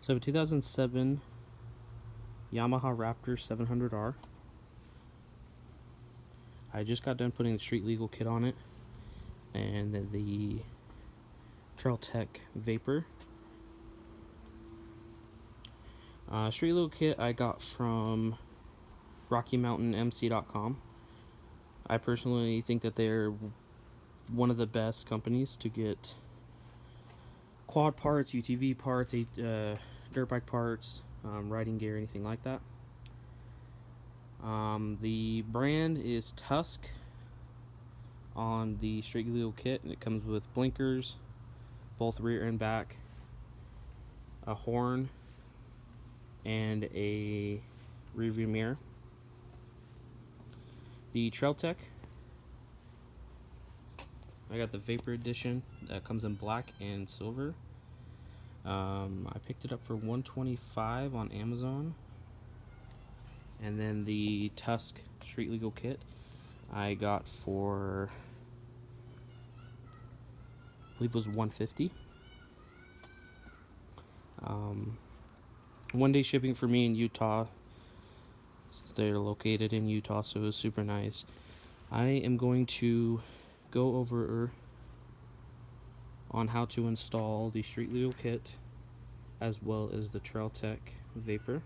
So 2007 Yamaha Raptor 700R. I just got done putting the street legal kit on it, and the Trail Tech Vapor. Street legal kit I got from RockyMountainMC.com. I personally think that they're one of the best companies to get quad parts, UTV parts, dirt bike parts, riding gear, anything like that. The brand is Tusk on the street legal kit, and it comes with blinkers, both rear and back, a horn, and a rear view mirror. The Trail Tech, I got the Vapor Edition that comes in black and silver. I picked it up for $125 on Amazon. And then the Tusk street legal kit I got for, I believe it was $150. One day shipping for me in Utah, since they're located in Utah, so it was super nice. I am going to go over on how to install the street legal kit as well as the Trail Tech Vapor.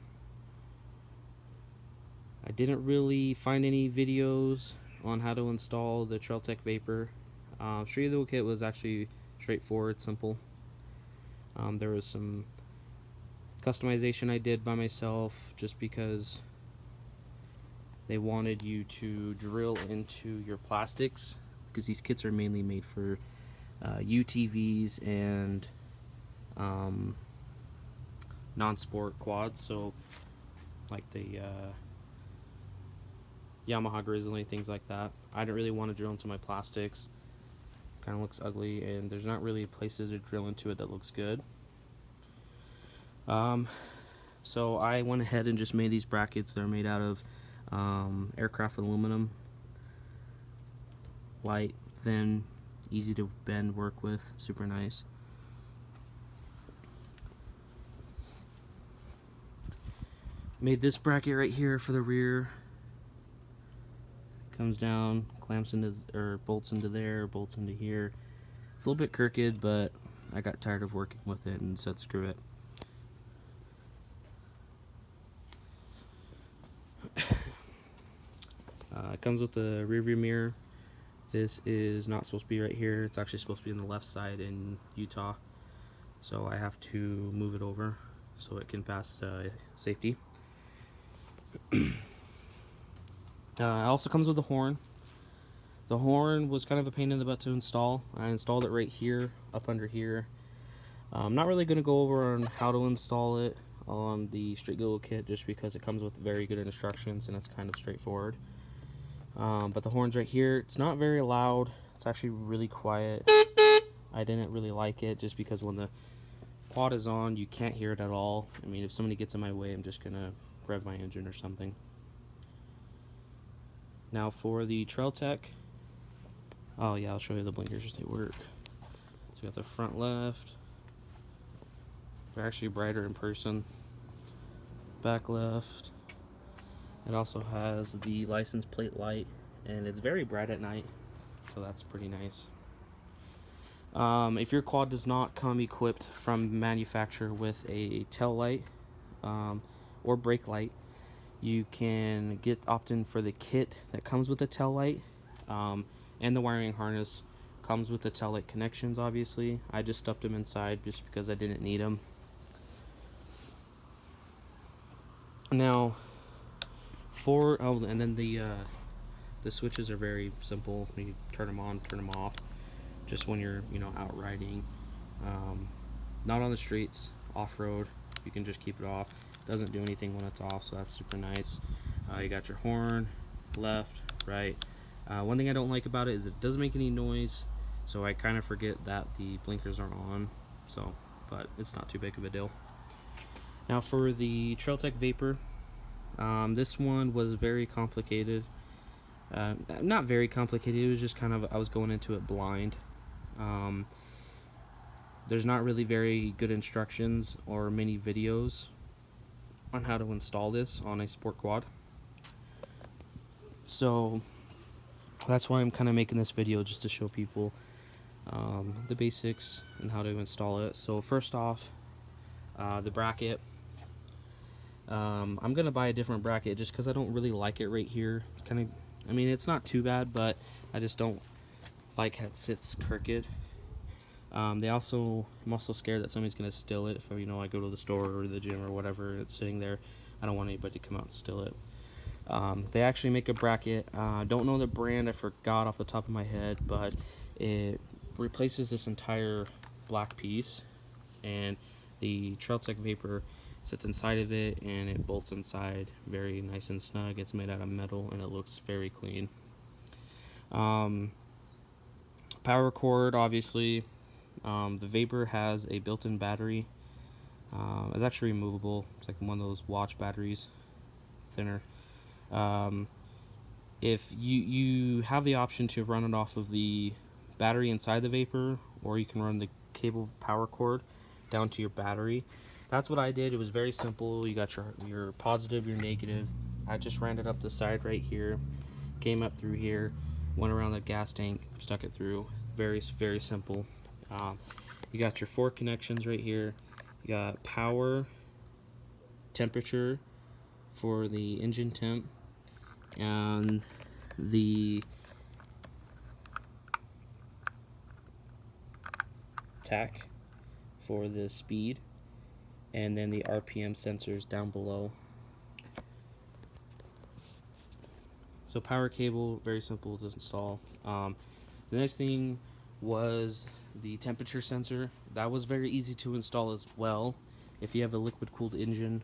I didn't really find any videos on how to install the Trail Tech Vapor. Street legal kit was actually straightforward, simple. There was some customization I did by myself just because they wanted you to drill into your plastics, because these kits are mainly made for UTVs and non-sport quads, so like the Yamaha Grizzly, things like that. I didn't really want to drill into my plastics. Kind of looks ugly, and there's not really places to drill into it that looks good. So I went ahead and just made these brackets. They're made out of aircraft aluminum, light, thin, easy to bend, work with, super nice. Made this bracket right here for the rear. Comes down, clamps into, or bolts into there, bolts into here. It's a little bit crooked, but I got tired of working with it and said screw it. It comes with the rear view mirror. This is not supposed to be right here. It's actually supposed to be on the left side in Utah, so I have to move it over so it can pass safety. It also comes with a horn. The horn was kind of a pain in the butt to install. I installed it right here, up under here. I'm not really going to go over on how to install it on the street legal kit, just because it comes with very good instructions and it's kind of straightforward. But the horn's right here. It's not very loud. It's actually really quiet. I didn't really like it just because when the quad is on, you can't hear it at all. I mean, if somebody gets in my way, I'm just going to rev my engine or something. Now for the Trail Tech, oh yeah, I'll show you the blinkers as they work. So we got the front left. They're actually brighter in person. Back left. It also has the license plate light, and it's very bright at night, so that's pretty nice. If your quad does not come equipped from manufacturer with a tail light or brake light, you can opt in for the kit that comes with the tail light, and the wiring harness comes with the tail light connections. Obviously, I just stuffed them inside just because I didn't need them. Now, and then the switches are very simple. You turn them on, turn them off, just when you're out riding, not on the streets, off-road. You can just keep it off. Doesn't do anything when it's off, so that's super nice. You got your horn, left, right. One thing I don't like about it is it doesn't make any noise, so I kind of forget that the blinkers are on. But it's not too big of a deal. Now for the Trail Tech Vapor, this one was very complicated. Not very complicated, it was just kind of, I was going into it blind. There's not really very good instructions or many videos on how to install this on a sport quad. So that's why I'm kind of making this video, just to show people the basics and how to install it. So first off, the bracket. I'm gonna buy a different bracket just because I don't really like it right here. It's kind of, I mean, it's not too bad, but I just don't like how it sits crooked. I'm also scared that somebody's gonna steal it if, you know, I go to the store or the gym or whatever and it's sitting there. I don't want anybody to come out and steal it. They actually make a bracket. Don't know the brand, I forgot off the top of my head, but it replaces this entire black piece, and the Trail Tech Vapor sits inside of it, and it bolts inside very nice and snug. It's made out of metal and it looks very clean. Power cord, obviously. The Vapor has a built-in battery. It's actually removable. It's like one of those watch batteries, thinner. If you have the option to run it off of the battery inside the Vapor, or you can run the cable power cord down to your battery. That's what I did. It was very simple. You got your positive, your negative. I just ran it up the side right here, came up through here, went around the gas tank, stuck it through. Very simple. You got your 4 connections right here. You got power, temperature for the engine temp, and the tach for the speed, and then the RPM sensors down below. So power cable, very simple to install. The next thing was the temperature sensor. That was very easy to install as well. If you have a liquid cooled engine,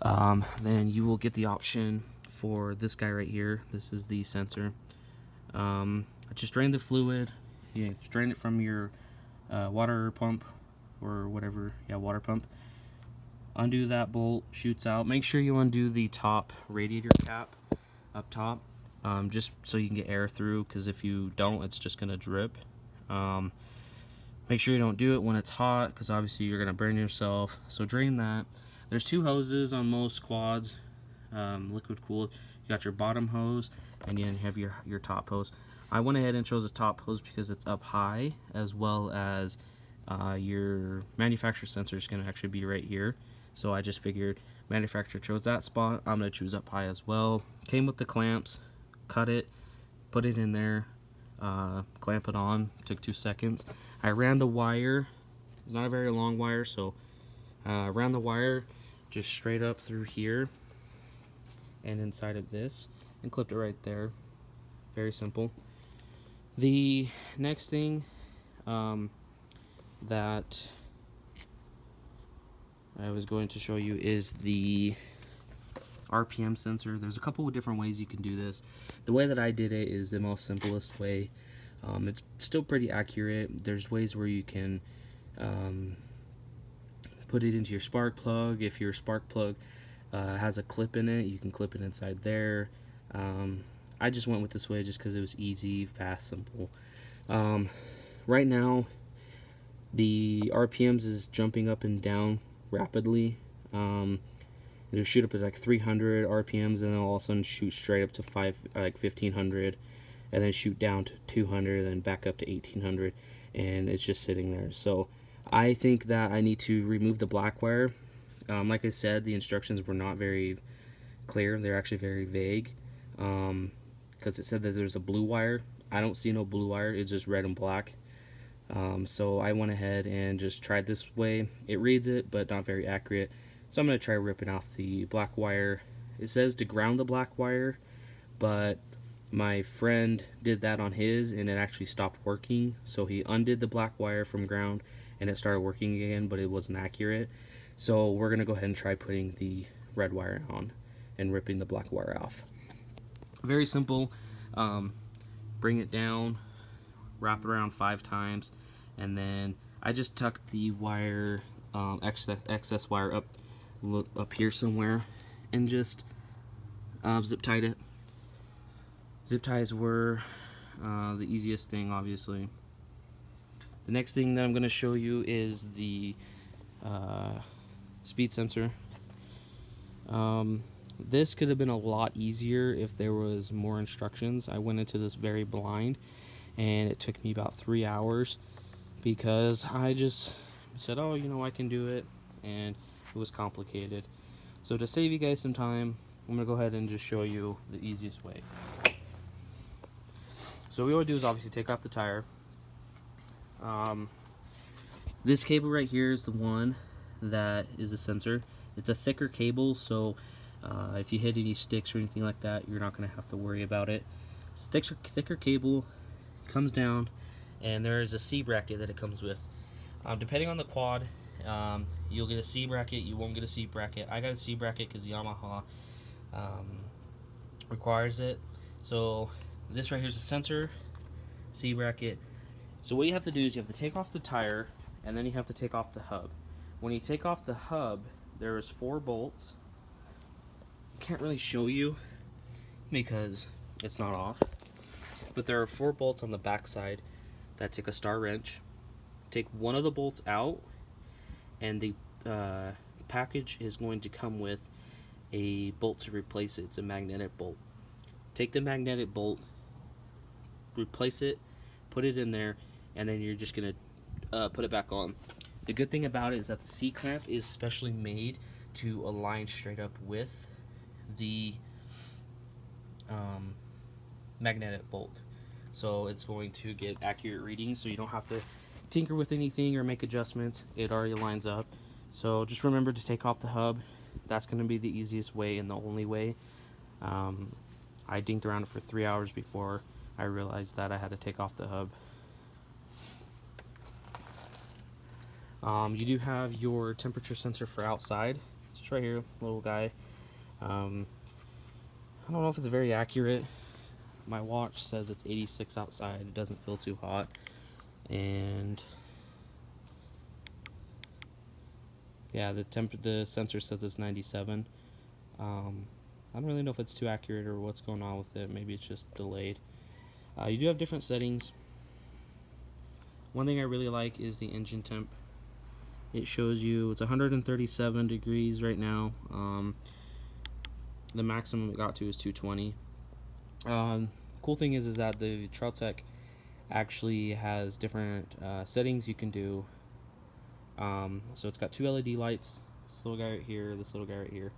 then you will get the option for this guy right here. This is the sensor. Just drain the fluid. You drain it from your water pump or whatever. Yeah, water pump. Undo that bolt, shoots out. Make sure you undo the top radiator cap up top, just so you can get air through, because if you don't, it's just gonna drip. Make sure you don't do it when it's hot, because obviously you're gonna burn yourself. So drain that. There's 2 hoses on most quads, liquid cooled. You got your bottom hose, and you have your top hose. I went ahead and chose the top hose because it's up high, as well as your manufacturer sensor is going to actually be right here. So I just figured manufacturer chose that spot, I'm going to choose up high as well. Came with the clamps, cut it, put it in there, clamp it on, took 2 seconds. I ran the wire, it's not a very long wire, so ran the wire just straight up through here and inside of this, and clipped it right there. Very simple. The next thing that I was going to show you is the RPM sensor. There's a couple of different ways you can do this. The way that I did it is the most simplest way. It's still pretty accurate. There's ways where you can put it into your spark plug. If your spark plug has a clip in it, you can clip it inside there. I just went with this way just because it was easy, fast, simple. Right now, the RPMs is jumping up and down rapidly. It'll shoot up to like 300 RPMs, and then all of a sudden shoot straight up to 1500, and then shoot down to 200, and then back up to 1800, and it's just sitting there. So I think that I need to remove the black wire. Like I said, the instructions were not very clear. They're actually very vague, because it said that there's a blue wire. I don't see no blue wire. It's just red and black. So I went ahead and just tried this way. It reads it, but not very accurate. So I'm going to try ripping off the black wire. It says to ground the black wire, but my friend did that on his, and it actually stopped working. So he undid the black wire from ground, and it started working again, but it wasn't accurate. So we're going to go ahead and try putting the red wire on and ripping the black wire off. Very simple. Bring it down, wrap it around 5 times, and then I just tucked the wire, excess wire up here somewhere, and just zip tied it. Zip ties were the easiest thing, obviously. The next thing that I'm going to show you is the speed sensor. This could have been a lot easier if there was more instructions. I went into this very blind, and it took me about 3 hours because I just said, oh, you know, I can do it, and it was complicated. So to save you guys some time, I'm going to go ahead and just show you the easiest way. So what we want to do is obviously take off the tire. This cable right here is the one that is the sensor. It's a thicker cable, so if you hit any sticks or anything like that, you're not going to have to worry about it. It's thicker cable, comes down, and there is a C bracket that it comes with. Depending on the quad, you'll get a C bracket, you won't get a C bracket. I got a C bracket because Yamaha requires it. So this right here is a sensor, C bracket. So what you have to do is you have to take off the tire, and then you have to take off the hub. When you take off the hub, there is 4 bolts. Can't really show you because it's not off, but there are 4 bolts on the back side that take a star wrench. Take one of the bolts out, and the package is going to come with a bolt to replace it. It's a magnetic bolt. Take the magnetic bolt, replace it, put it in there, and then you're just gonna put it back on. The good thing about it is that the C-clamp is specially made to align straight up with the magnetic bolt. So it's going to get accurate readings, so you don't have to tinker with anything or make adjustments. It already lines up. So just remember to take off the hub. That's going to be the easiest way and the only way. I dinked around for 3 hours before I realized that I had to take off the hub. You do have your temperature sensor for outside. It's right here, little guy. I don't know if it's very accurate. My watch says it's 86 outside. It doesn't feel too hot. And yeah, the sensor says it's 97. I don't really know if it's too accurate or what's going on with it. Maybe it's just delayed. You do have different settings. One thing I really like is the engine temp. It shows you it's 137 degrees right now. The maximum it got to is 220. Cool thing is that the Trailtech actually has different settings you can do. So it's got 2 LED lights. This little guy right here, this little guy right here.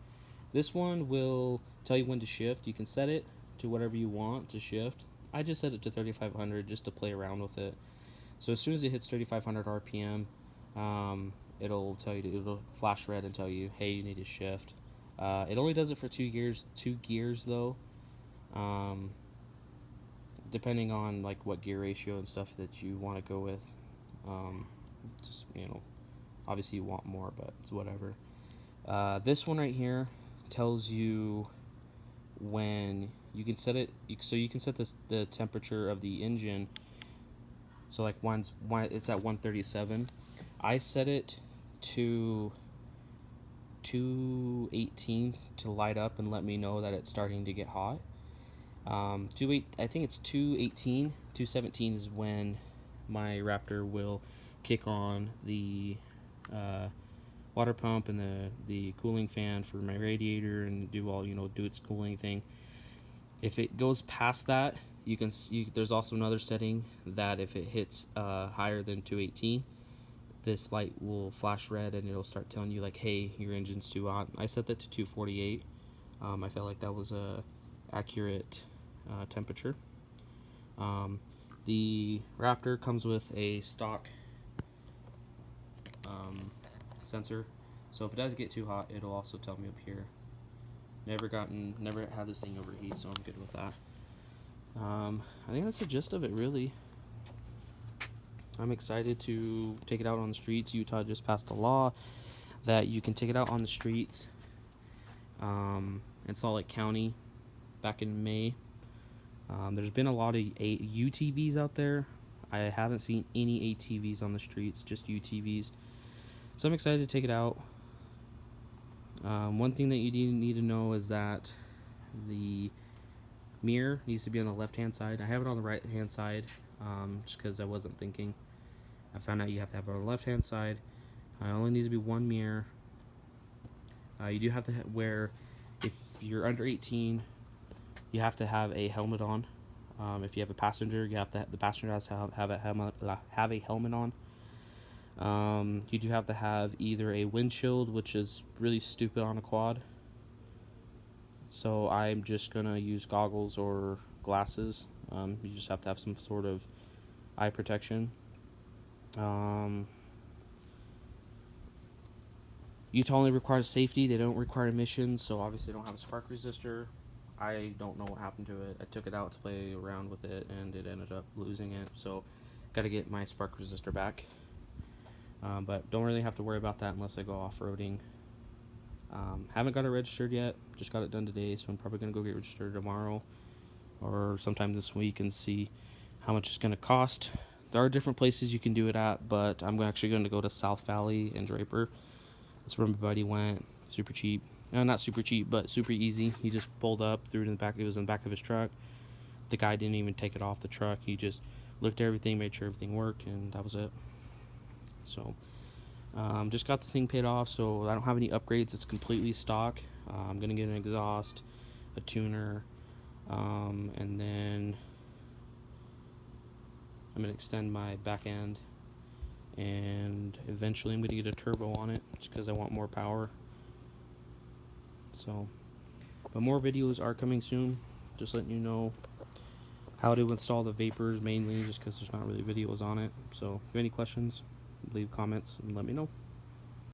This one will tell you when to shift. You can set it to whatever you want to shift. I just set it to 3500 just to play around with it. So as soon as it hits 3500 RPM, it'll tell you it'll flash red and tell you, hey, you need to shift. It only does it for 2 gears though. Depending on like what gear ratio and stuff that you want to go with. Just, you know, obviously you want more, but it's whatever. This one right here tells you when you can set it, so you can set the temperature of the engine. So like it's at 137. I set it to 218 to light up and let me know that it's starting to get hot. I think it's 218. 217 is when my Raptor will kick on the water pump and the cooling fan for my radiator and do its cooling thing. If it goes past that, there's also another setting that if it hits higher than 218, this light will flash red and it'll start telling you like, hey, your engine's too hot. I set that to 248. I felt like that was a accurate temperature. The Raptor comes with a stock sensor, so if it does get too hot, it'll also tell me up here. Never had this thing overheat, so I'm good with that. I think that's the gist of it, really. I'm excited to take it out on the streets. Utah just passed a law that you can take it out on the streets in Salt Lake County back in May. There's been a lot of UTVs out there. I haven't seen any ATVs on the streets, just UTVs. So I'm excited to take it out. One thing that you need to know is that the mirror needs to be on the left-hand side. I have it on the right-hand side just because I wasn't thinking. I found out you have to have it on the left hand side. It only needs to be one mirror. You do have to wear, if you're under 18, you have to have a helmet on. If you have a passenger, you have to the passenger has to have a helmet on. You do have to have either a windshield, which is really stupid on a quad. So I'm just gonna use goggles or glasses. You just have to have some sort of eye protection. Utah only requires safety. They don't require emissions, so obviously I don't have a spark resistor. I don't know what happened to it. I took it out to play around with it, and it ended up losing it. So, got to get my spark resistor back. But don't really have to worry about that unless I go off-roading. Haven't got it registered yet. Just got it done today, so I'm probably going to go get registered tomorrow or sometime this week and see how much it's going to cost. There are different places you can do it at, but I'm actually going to go to South Valley and Draper. That's where my buddy went. Super cheap. Not super cheap, but super easy. He just pulled up, threw it in the back. It was in the back of his truck. The guy didn't even take it off the truck. He just looked at everything, made sure everything worked, and that was it. So, just got the thing paid off, so I don't have any upgrades. It's completely stock. I'm going to get an exhaust, a tuner, and then I'm going to extend my back end. And eventually I'm going to get a turbo on it just because I want more power. So, but more videos are coming soon. Just letting you know how to install the vapors mainly, just because there's not really videos on it. So if you have any questions, leave comments and let me know.